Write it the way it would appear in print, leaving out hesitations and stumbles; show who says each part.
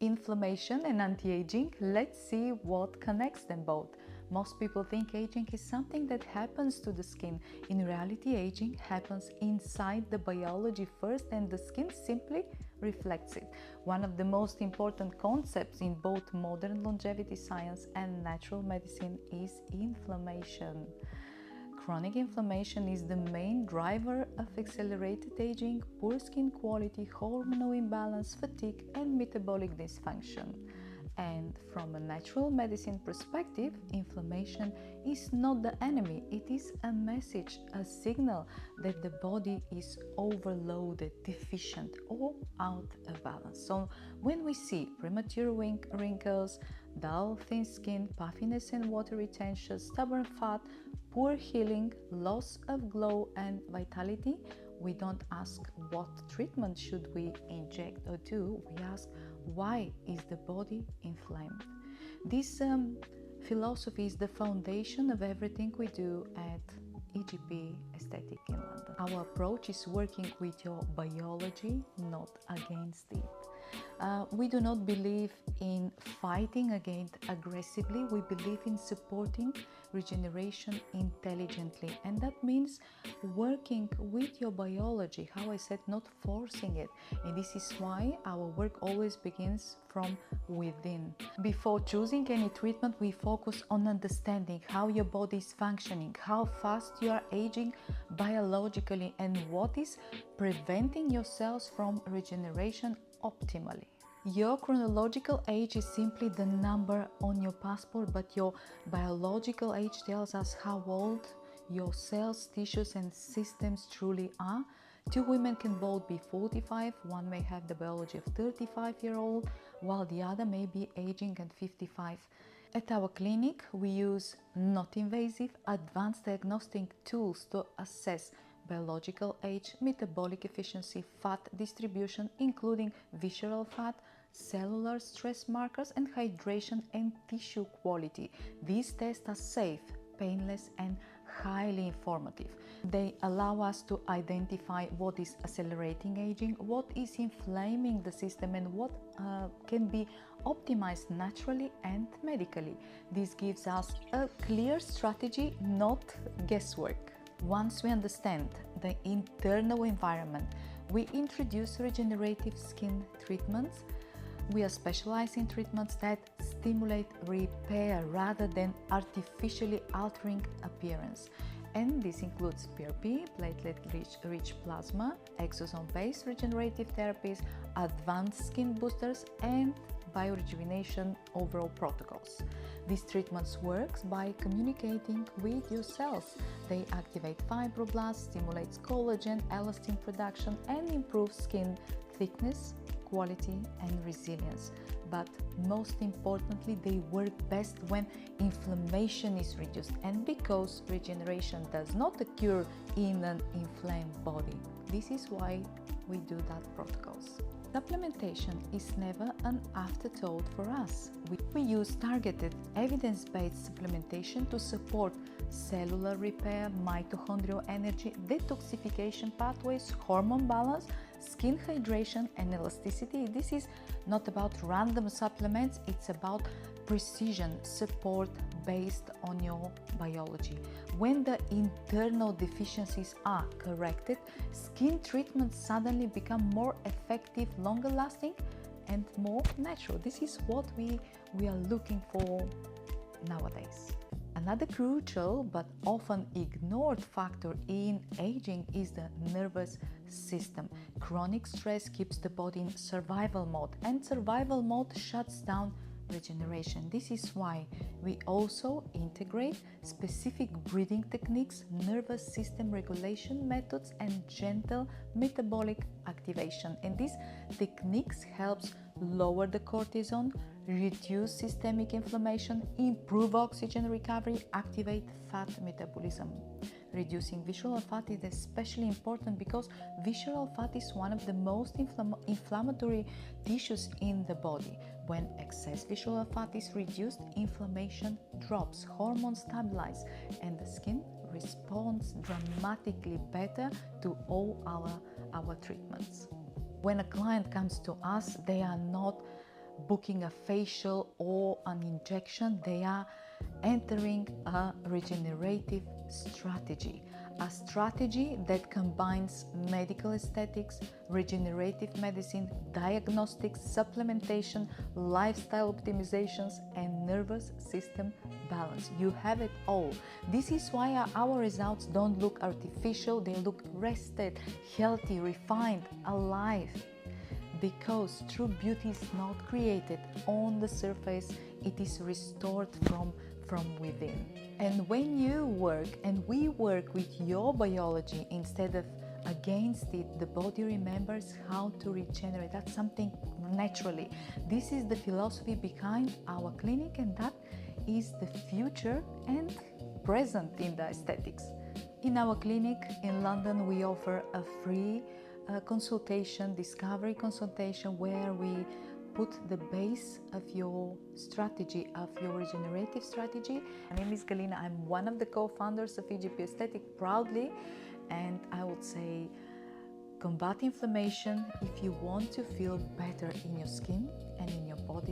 Speaker 1: inflammation and anti-aging, let's see what connects them both. Most people think aging is something that happens to the skin. In reality, aging happens inside the biology first, and the skin simply reflects it. One of the most important concepts in both modern longevity science and natural medicine is inflammation. Chronic inflammation is the main driver of accelerated aging, poor skin quality, hormonal imbalance, fatigue, and metabolic dysfunction. And from a natural medicine perspective, inflammation is not the enemy. It is a message, a signal that the body is overloaded, deficient, or out of balance. So when we see premature wrinkles, dull, thin skin, puffiness and water retention, stubborn fat, poor healing, loss of glow and vitality, we don't ask what treatment should we inject or do. We ask, why is the body inflamed? This philosophy is the foundation of everything we do at EGP Aesthetics in London. Our approach is working with your biology, not against it. We do not believe in fighting against aggressively. We believe in supporting regeneration intelligently, and that means working with your biology, how I said, not forcing it. And this is why our work always begins from within. Before choosing any treatment, we focus on understanding how your body is functioning, how fast you are aging biologically, and what is preventing your cells from regeneration optimally. Your chronological age is simply the number on your passport, but your biological age tells us how old your cells, tissues, and systems truly are. Two women can both be 45, one may have the biology of 35-year-old, while the other may be aging at 55. At our clinic, we use not invasive, advanced diagnostic tools to assess biological age, metabolic efficiency, fat distribution, including visceral fat, cellular stress markers, and hydration and tissue quality. These tests are safe, painless, and highly informative. They allow us to identify what is accelerating aging, what is inflaming the system, and what can be optimized naturally and medically. This gives us a clear strategy, not guesswork. Once we understand the internal environment, we introduce regenerative skin treatments. We are specialized in treatments that stimulate repair rather than artificially altering appearance. And this includes PRP, platelet-rich plasma, exosome-based regenerative therapies, advanced skin boosters, and biorejuvenation overall protocols. These treatments work by communicating with your cells. They activate fibroblasts, stimulates collagen, elastin production, and improve skin thickness, quality, and resilience. But most importantly, they work best when inflammation is reduced, and because regeneration does not occur in an inflamed body. This is why we do that protocols. Supplementation is never an afterthought for us. We use targeted, evidence-based supplementation to support cellular repair, mitochondrial energy, detoxification pathways, hormone balance, skin hydration, and elasticity. This is not about random supplements, it's about precision support based on your biology. When the internal deficiencies are corrected, skin treatments suddenly become more effective, longer lasting, and more natural. This is what we are looking for nowadays. Another crucial but often ignored factor in aging is the nervous system. Chronic stress keeps the body in survival mode, and survival mode shuts down regeneration. This is why we also integrate specific breathing techniques, nervous system regulation methods, and gentle metabolic activation. And these techniques helps lower the cortisol, reduce systemic inflammation, improve oxygen recovery, activate fat metabolism. Reducing visceral fat is especially important because visceral fat is one of the most inflammatory tissues in the body. When excess visceral fat is reduced, inflammation drops, hormones stabilize, and the skin responds dramatically better to all our treatments. When a client comes to us, they are not booking a facial or an injection. They are entering a regenerative strategy, a strategy that combines medical aesthetics, regenerative medicine, diagnostics, supplementation, lifestyle optimizations, and nervous system balance. You have it all. This is why our results don't look artificial, they look rested, healthy, refined, alive. Because true beauty is not created on the surface, it is restored from within. And when you work and we work with your biology instead of against it, the body remembers how to regenerate. That's something naturally. This is the philosophy behind our clinic, and that is the future and present in the aesthetics. In our clinic in London, we offer a free consultation, discovery consultation, where we put the base of your strategy, of your regenerative strategy. My name is Galina. I'm one of the co-founders of EGP Aesthetics, proudly, and I would say combat inflammation if you want to feel better in your skin and in your body.